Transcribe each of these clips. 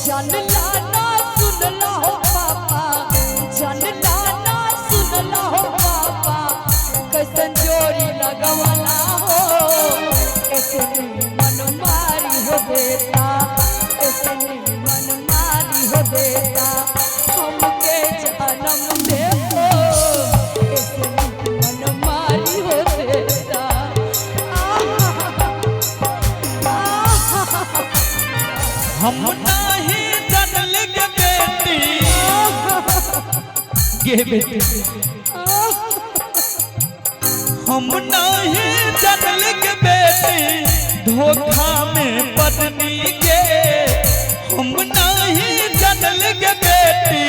जानला ना सुनला हो पापा, जानला ना सुनला हो पापा, कैसन जोड़ी लगवला हो, ऐसे मन मारी हो देता, ऐसे मन मारी हो देता, हमके जन्म दे हो, ऐसे मन मारी हो देता। हम नहीं जानल के बेटी गे बेटी, हम नहीं जानल के बेटी धोखा में पत्नी के, हम नहीं जानल के बेटी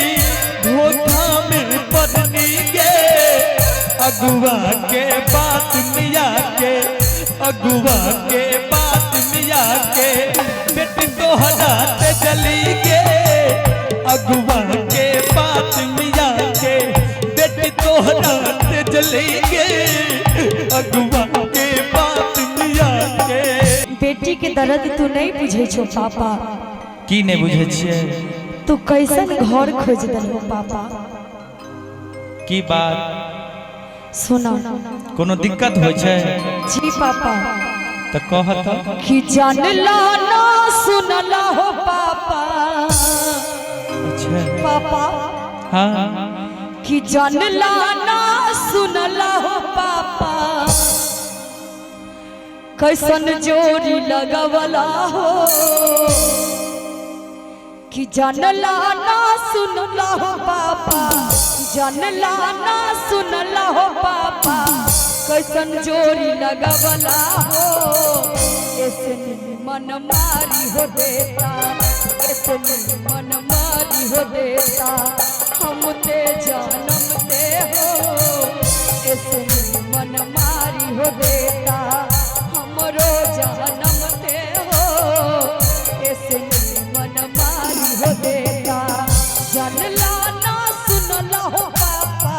धोखा में पत्नी के, अगुआ के बात मिया के, अगुआ के बात मिया के बेटी तोहरा ते जली गे, अगुआ के बात मिया के बेटी तोहरा ते जली गे, अगुआ के बात मिया के। बेटी के दर्द तू नहीं बुझे छो पापा, की नहीं बुझे छिए? तू कैसन घर खोज दलो पापा। की बात सुना, कोनो दिक्कत हो छै? जी पापा। तो कहत कि जानला ना सुनला हो पापा। अच्छा पापा हाँ कि जानला ना सुनला हो पापा, कैसन जोड़ी लगवला हो, कि जानला ना सुनला हो पापा, जानला ना सुनला हो पापा, कैसन जोड़ी लगवला हो, ऐसे मन मारी हो देता, ऐसे मन मारी हो देता, हम ते जन्म दे हो, ऐसे मन मारी हो देता, हमरो जन्म दे हो, ऐसे मन मारी हो देता। जानला ना सुनला हो पापा,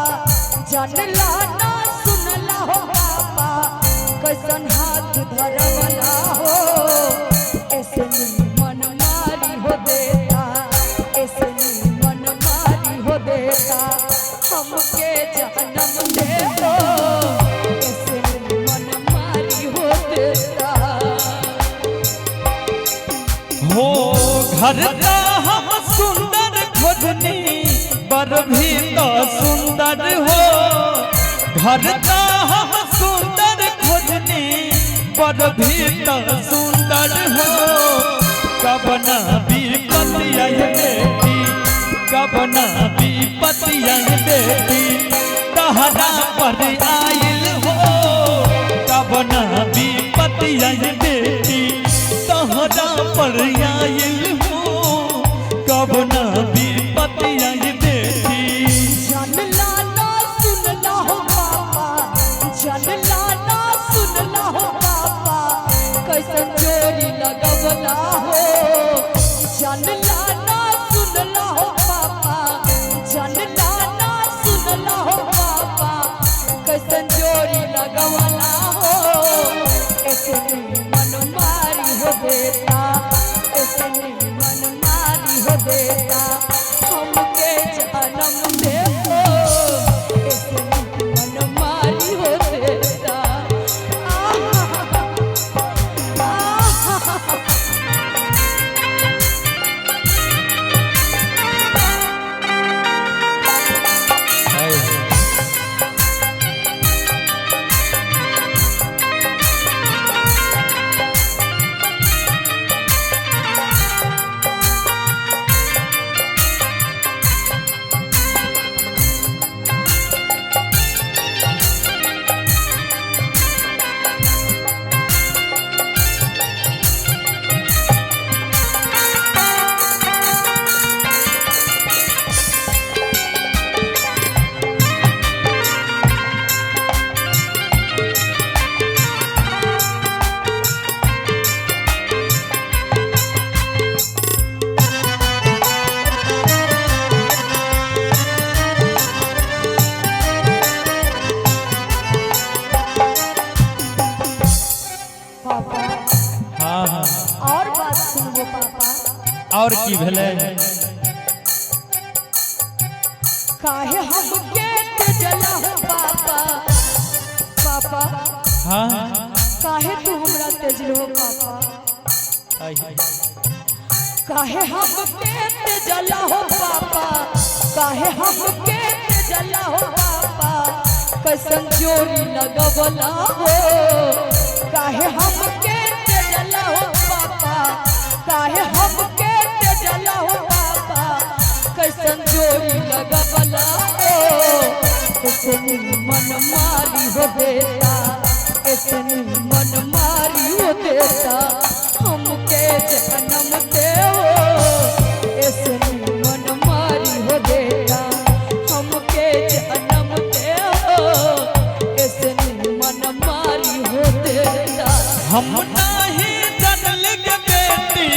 जानला ना सुनला हो पापा, कैसन हाथ धरवला हो, ऐसे मन मारी हो देता, ऐसे मन मारी हो देता, हमके जन्म दे हो, ऐसे मन मारी हो देता। हो घर का हम सुंदर खोजनी पर भी तो सुंदर हो, घर का हम सुंदर खोजनी पर भी तो सुंदर हो, कबना विपत्ति आई बेटी, कबना विपत्ति आई बेटी तहरा पर आइल हो, कबना विपत्ति आई बेटी तहरा पर आइल हो, कबना विपत्ति आई बेटी। जानला ना सुनला हो पापा, जानला ना सुनला हो पापा, कैसन जोड़ी लगवला हो, जानला ना सुनला हो पापा, जानला ना सुनला हो पापा, कैसन जोड़ी लगवला हो, ऐसे मन मारी हो देता, ऐसे मन मारी हो देता, हमके जन्म दे हो, ऐसे मन मारी हो देता। और की भेले काहे हमके तेजला हो पापा पापा हाँ काहे तू हमरा तेजलो हो पापा काहे हमके तेजला हो पापा काहे हमके तेजला हो पापा कैसन जोड़ी लगवला हो काहे हमके तेजला हो पापा काहे हमके तेजला हो पापा कैसन जोड़ी लगवला हो ऐसनी मन मारी हो बेटा ऐसनी मन मारी हो बेटा हमके जन्म दे हो ऐसनी मन मारी हो बेटा हमके जन्म दे हो ऐसनी मन मारी हो बेटा हम नहीं जानल गे बेटी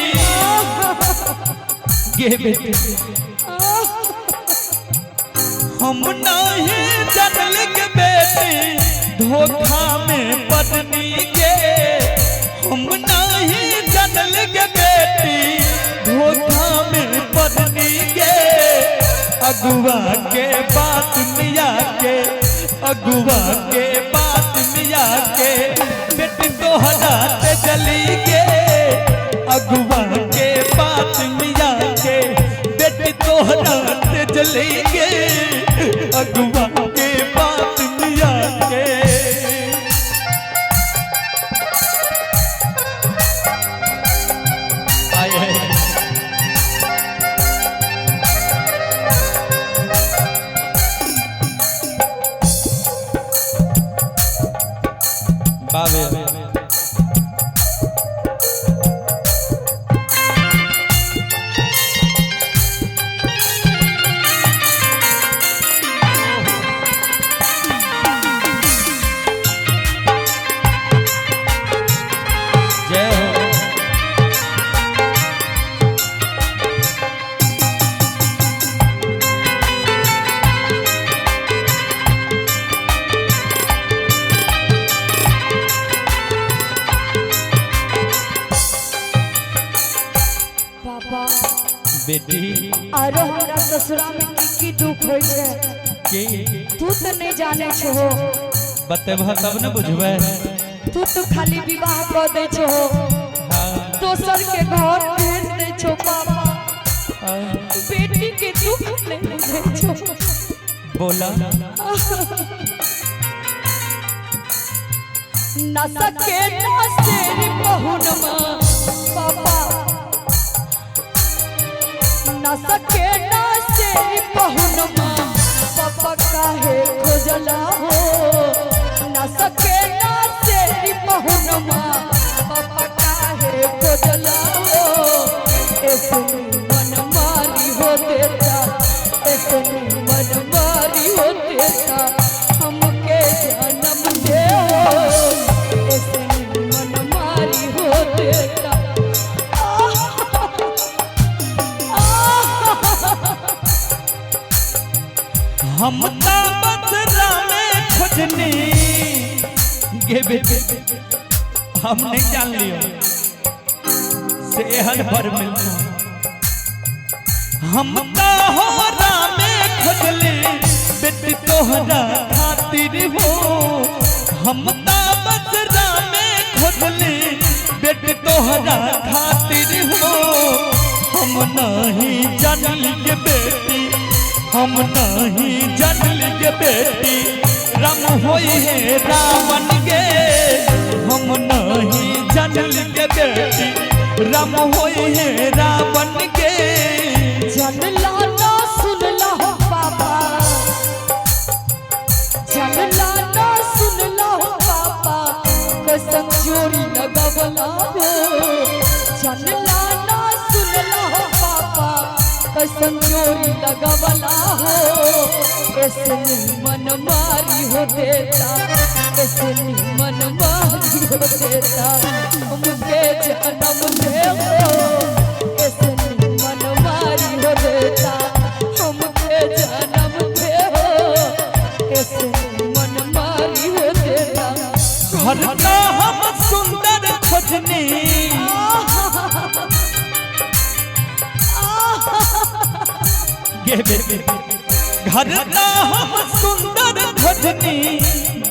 हम नहीं जानल के बेटी धोखा में पत्नी के हम नहीं जानल के बेटी धोखा में पत्नी के अगुआ के बात मिया के अगुआ के बात मिया के बेटी तोहरा ते जली के अगुआ के बात मिया के बेटी तोहरा ते जली के अगुआ के बात मिया के आए बाबे बेटी आरो हमरा ससुरा में की दुख होय छै के तू तो नहीं जाने छो बतेबह तब न बुझबे तू तो खाली विवाह कर दे छो दोसर के घर भेज दे छो पापा बेटी के दुख नहीं बुझे छो बोला न सके न सेरी बहुनमा पापा न सके न सेरी बहुनमा पापा काहे खोजला हो न सके न सेरी बहुनमा पापा काहे खोजला हो ऐसनी मन मारी हो देता ऐसनी मन मारी हो देता हमके जन्म दे हो ऐसनी मन मारी हो देता हम बदला में खोजनी गे बेटे हम नहीं जान लियो सेहन भर मिलता हम तोहरा में खोजली बेटी तोहरा खातिर हो हम बदला में खोजली बेटी तोहरा खातिर हो हम नहीं जानल के बेटी हम नहीं जानल के बेटी राम होई है रावण के हम नहीं जानल के बेटी राम होई है रावण के जनला ना सुनला हो पापा जनला ना सुनला हो पापा कसम चोरी लगवला हो जनला ना सुनला हो पापा कसम चोरी लगवला हो ऐसनी मन मारी हो देता ऐसनी मन मारी हो देता हमके जन्म दे हो ऐसनी मन मारी हो देता हमके जन्म दे हो ऐसनी मन मारी हो देता घर का हम सुंदर खोजनी गे बेटी घर ना हम सुंदर खोजनी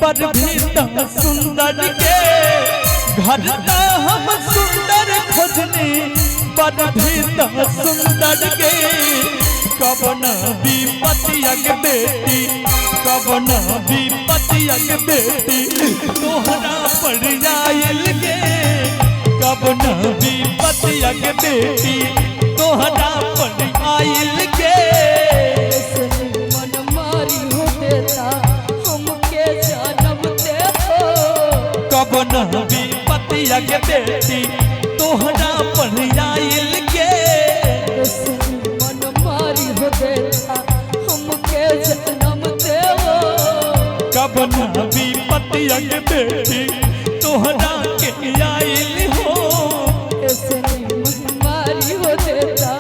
पर भी त सुंदर के घर ना हम सुंदर खोजनी पर भी त सुंदर के कवन विपतिया के बेटी कवन विपतिया के बेटी तोहरा पड़ आइल गे कवन विपतिया के बेटी तोहरा पड़ आइल गे मन मारी हो देता हमके जन्म दे हो कवन विपतिया के बेटी तोहरा पड़ आइल गे मन मारी हो देता हमके जन्म दे हो कवन विपतिया के बेटी तोहरा के आइल हो ऐसे मन मारी हो देता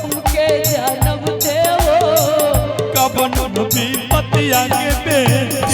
हमके जन्म दे हो कवन विपतिया के बेटी